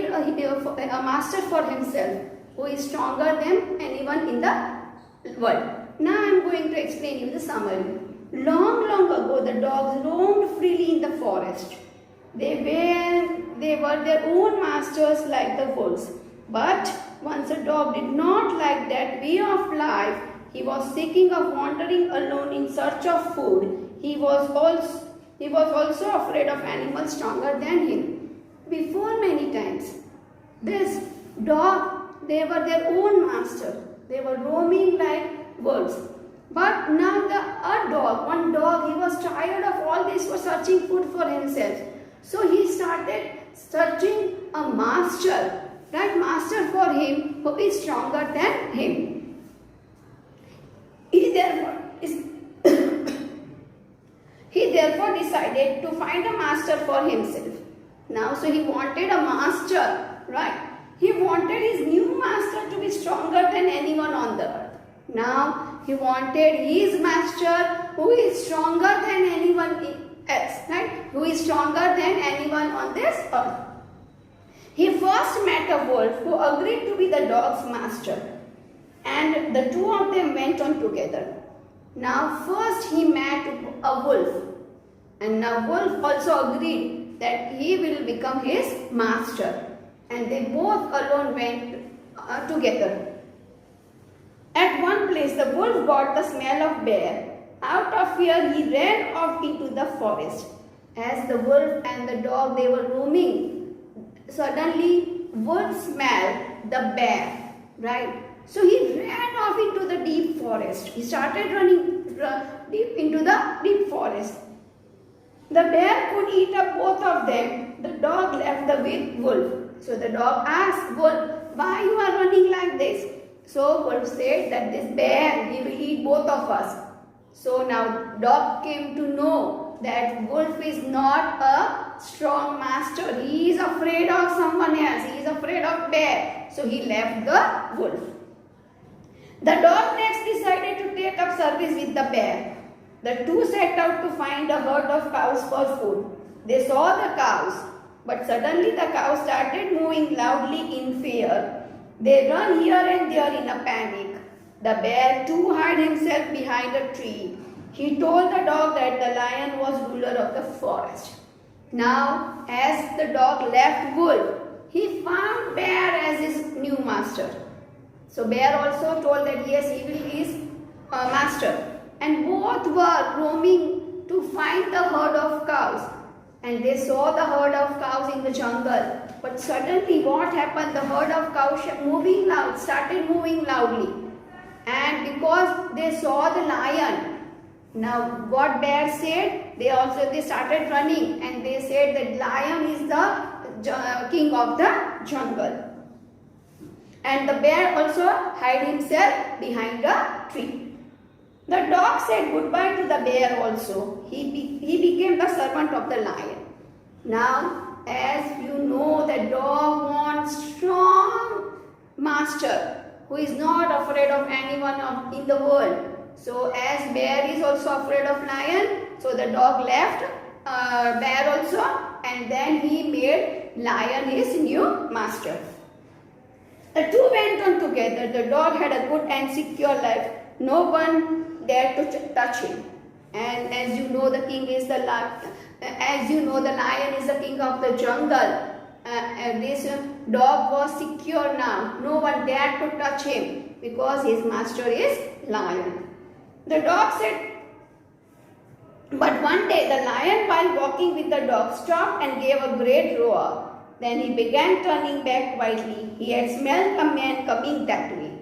made a master for himself who is stronger than anyone in the world. Now I am going to explain you the summary. Long, long ago, the dogs roamed freely in the forest. They were their own masters like the wolves. But once a dog did not like that way of life, he was thinking of wandering alone in search of food. He was also afraid of animals stronger than him. Before many times, this dog, they were their own master. They were roaming like wolves. But now one dog, he was tired of all this for searching food for himself. So he started searching a master, right? Master for him who is stronger than him. He therefore decided to find a master for himself. Now, so he wanted a master, right? He wanted his new master to be stronger than anyone on the earth. Now, he wanted his master who is stronger than anyone else, right? Who is stronger than anyone on this earth. He first met a wolf who agreed to be the dog's master, and the two of them went on together. Now, first he met a wolf, and now wolf also agreed that he will become his master, and they both alone went together. At one place, the wolf got the smell of bear. Out of fear, he ran off into the forest. As the wolf and the dog, they were roaming, suddenly wolf smelled the bear, right? So he ran off into the deep forest. He started running deep into the deep forest. The bear could eat up both of them. The dog left the wolf. So the dog asked wolf, "Why you are running like this?" So wolf said that this bear, he will eat both of us. So now dog came to know that wolf is not a strong master. He is afraid of someone else. He is afraid of bear. So he left the wolf. The dog next decided to take up service with the bear. The two set out to find a herd of cows for food. They saw the cows, but suddenly the cows started moving loudly in fear. They ran here and there in a panic. The bear too hid himself behind a tree. He told the dog that the lion was ruler of the forest. Now, as the dog left wolf, he found bear as his new master. So bear also told that yes, he will be his master. And both were roaming to find the herd of cows. And they saw the herd of cows in the jungle. But suddenly what happened? The herd of cows started moving loudly. And because they saw the lion, now what bear said? They started running, and they said that lion is the king of the jungle. And the bear also hid himself behind a tree. The dog said goodbye to the bear also. He became the servant of the lion. Now, as you know, the dog wants strong master who is not afraid of anyone in the world. So, as bear is also afraid of lion, so the dog left bear also, and then he made lion his new master. The two went on together. The dog had a good and secure life. No one dared to touch him. And as you know, the lion is the king of the jungle. And this dog was secure now. No one dared to touch him because his master is lion. The dog said, but one day the lion, while walking with the dog, stopped and gave a great roar. Then he began turning back quietly. He had smelled a man coming that way.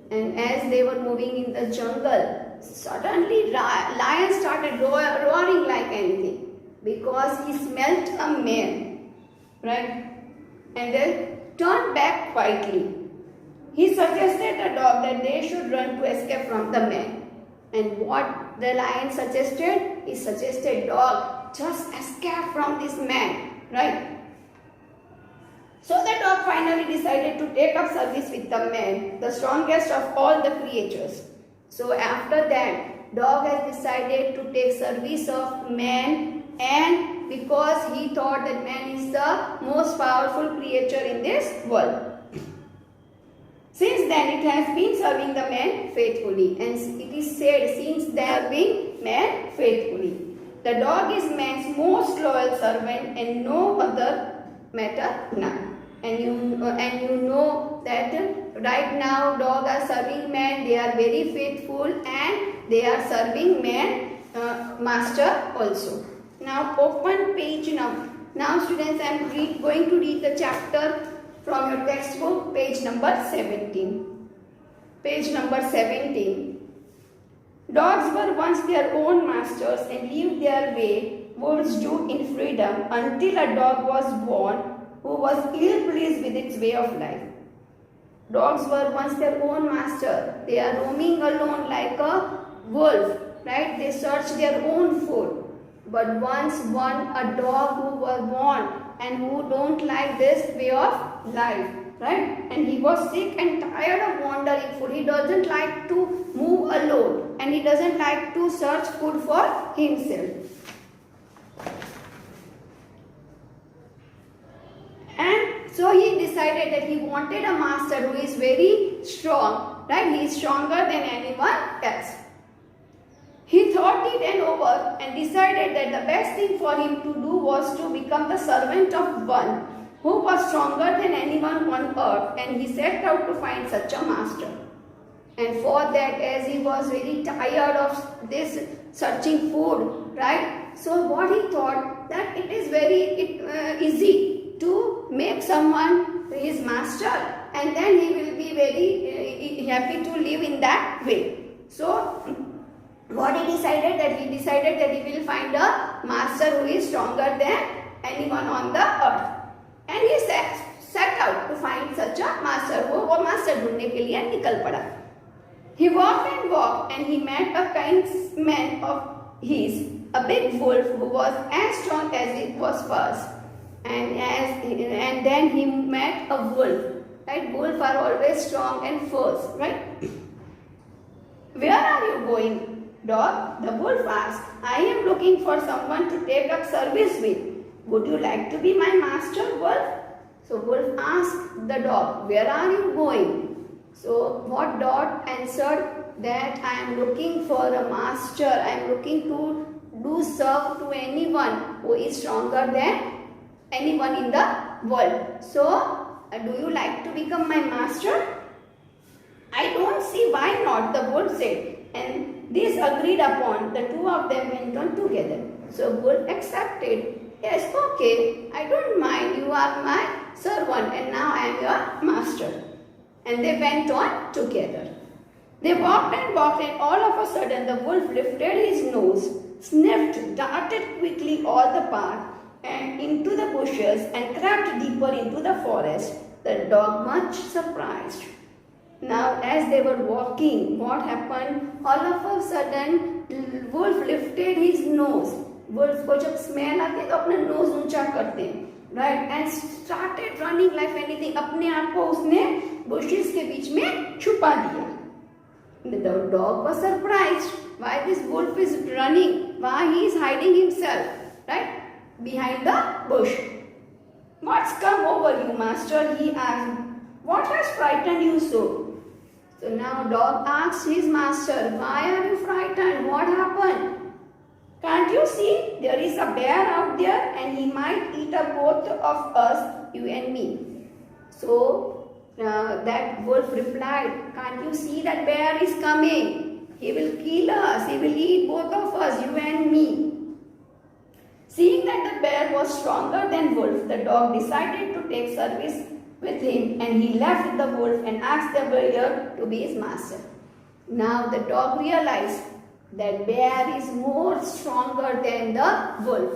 And as they were moving in the jungle, suddenly lion started roaring like anything because he smelt a man, right? And then turned back quietly. He suggested the dog that they should run to escape from the man. And what the lion suggested? He suggested, dog, just escape from this man, right? So the dog finally decided to take up service with the man, the strongest of all the creatures. So after that, dog has decided to take service of man and man because he thought that man is the most powerful creature in this world. Since then, it has been serving the man faithfully, and it is said, since they have been man faithfully. The dog is man's most loyal servant, and no other matter none. And you know that right now dogs are serving man. They are very faithful, and they are serving man master also. Now open page now. Now students, I am going to read the chapter from your textbook, page number 17. Page number 17. Dogs were once their own masters and lived their way wolves do in freedom until a dog was born who was ill pleased with its way of life. Dogs were once their own master. They are roaming alone like a wolf, right? They search their own food. But once a dog who was born and who don't like this way of life, right? And he was sick and tired of wandering food. He doesn't like to move alone, and he doesn't like to search food for himself. And so he decided that he wanted a master who is very strong, right? He is stronger than anyone else. He thought it and over and decided that the best thing for him to do was to become the servant of one who was stronger than anyone on earth, and he set out to find such a master. And for that, as he was very tired of this searching food, right? So what he thought, that it is very easy to make someone his master, and then he will be very happy to live in that way. So what he decided, that he decided that he will find a master who is stronger than anyone on the earth. And he set out to find such a master. वो master ढूंढने के लिए निकल पड़ा. He walked and walked, and he met a kinsman of his, a big wolf who was as strong as it was fast. And then he met a wolf. Right? Wolves are always strong and fierce, right? Where are you going, dog? The wolf asked. I am looking for someone to take up service with. Would you like to be my master, wolf? So wolf asked the dog, where are you going? So what dog answered, that I am looking for a master. I am looking to do serve to anyone who is stronger than anyone in the world. So do you like to become my master? I don't see why not, the wolf said. And this agreed upon. The two of them went on together. So wolf accepted. Yes, okay, I don't mind, you are my servant and now I am your master. And they went on together. They walked and all of a sudden the wolf lifted his nose, sniffed, darted quickly all the path and into the bushes and crept deeper into the forest. The dog much surprised. Now as they were walking, what happened? All of a sudden wolf lifted his nose. Wolf को जब smell आती है तो अपना knows ऊंचा करते हैं, right? And started running like anything. अपने आप को उसने बुशेस के बीच में छुपा दिया. The dog was surprised. Why this wolf is running? Why he is hiding himself, right, behind the bush? What's come over you, master? He asked. What has frightened you so? So now dog asks his master, why are you frightened? What happened? Can't you see there is a bear out there and he might eat up both of us, you and me? So that wolf replied, can't you see that bear is coming? He will kill us, he will eat both of us, you and me. Seeing that the bear was stronger than wolf, the dog decided to take service with him, and he left the wolf and asked the bear to be his master. Now the dog realized that bear is more stronger than the wolf.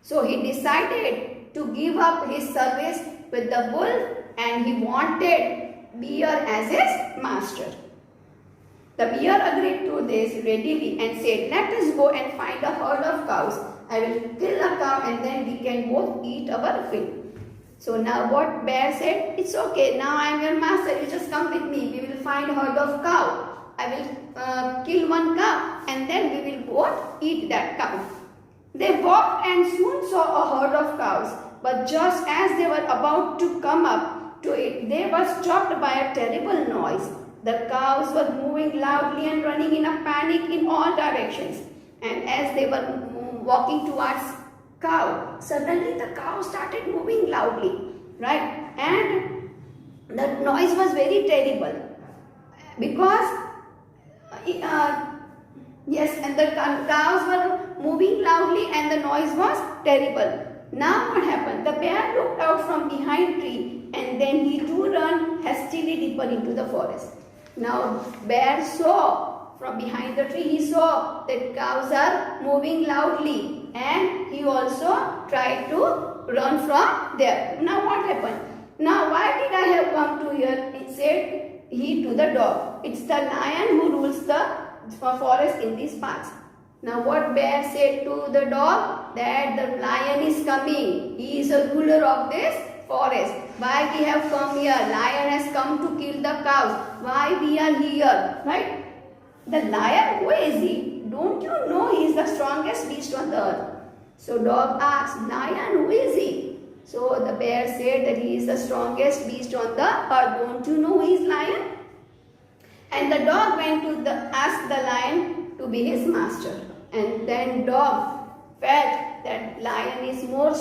So he decided to give up his service with the wolf, and he wanted bear as his master. The bear agreed to this readily and said, let us go and find a herd of cows. I will kill a cow and then we can both eat our fill. So now what bear said, it's okay, now I am your master, you just come with me, we will find a herd of cow. I will kill one cow and then we will both eat that cow. They walked and soon saw a herd of cows, but just as they were about to come up to it, they were stopped by a terrible noise. The cows were moving loudly and running in a panic in all directions. And as they were walking towards cow, suddenly the cow started moving loudly, right? And the noise was very terrible because yes, and the cows were moving loudly and the noise was terrible. Now what happened? The bear looked out from behind tree and then he too ran hastily deeper into the forest. Now bear saw from behind the tree, he saw that cows are moving loudly and he also tried to run from there. Now what happened? Now why did I have come to here? It said he to the dog. It's the lion who rules the forest in these parts. Now what bear said to the dog? That the lion is coming. He is a ruler of this forest. Why we have come here? Lion has come to kill the cows. Why we are here? Right? The lion, who is he? Don't you know he is the strongest beast on the earth? So dog asked, lion, who is he? So the bear said that he is the strongest beast on the earth. Don't you know who is lion? And the dog went to ask the lion to be his master. And then dog felt that lion is more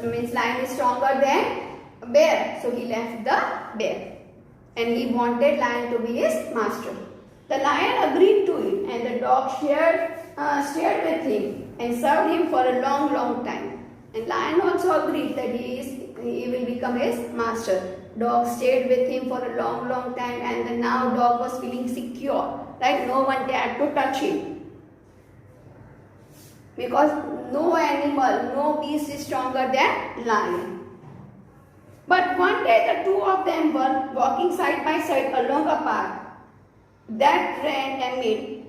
means lion is stronger than bear. So he left the bear. And he wanted lion to be his master. The lion agreed to it and the dog stayed with him and served him for a long, long time. And lion also agreed that he will become his master. Dog stayed with him for a long, long time and now dog was feeling secure. Right? No one dared to touch him. Because no animal, no beast is stronger than lion. But one day the two of them were walking side by side along a path that ran amid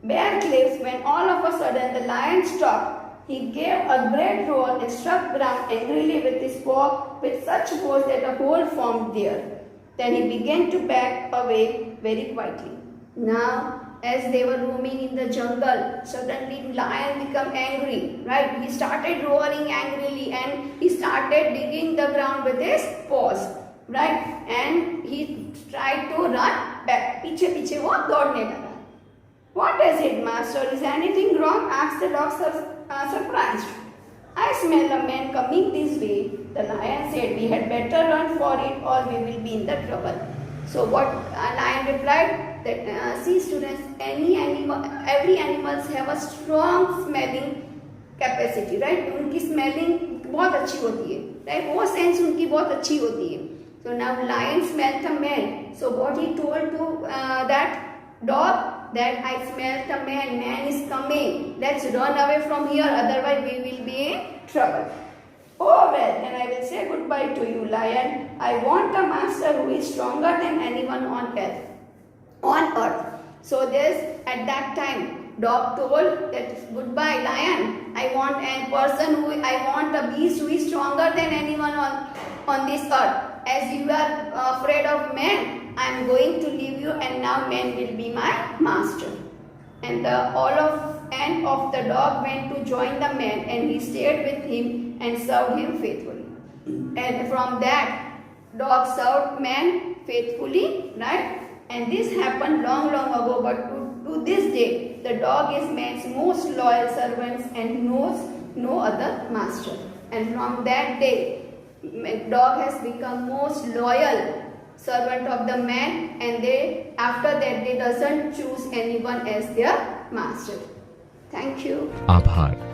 bare cliffs when all of a sudden the lion stopped. He gave a great roar and struck ground angrily with his paw with such force that a hole formed there. Then he began to back away very quietly. Now, as they were roaming in the jungle, suddenly lion became angry, right? He started roaring angrily and he started digging the ground with his paws, right? And he tried to run back. पीछे पीछे वो दौड़ने लगा. What is it, master? Is anything wrong? Asked the dog surprised. I smell a man coming this way. The lion said, we had better run for it or we will be in the trouble. So what lion replied? That see students, every animals have a strong smelling capacity, right? उनकी smelling बहुत अच्छी होती है, right? वो sense उनकी बहुत अच्छी होती है. So now lion smelled a man. So what he told to that dog, that I smelled a man. Man is coming. Let's run away from here. Otherwise we will be in trouble. Oh well, then I will say goodbye to you, lion. I want a master who is stronger than anyone on earth. So at that time, dog told that goodbye, lion. I want a beast who is stronger than anyone on this earth. As you are afraid of man, I am going to leave you, and now man will be my master. And end of the dog went to join the man, and he stayed with him and served him faithfully. And from that, dog served man faithfully, right? And this happened long, long ago, but to this day, the dog is man's most loyal servant and knows no other master. And from that day, dog has become most loyal servant of the man, and after that they doesn't choose anyone as their master. Thank you. आभार.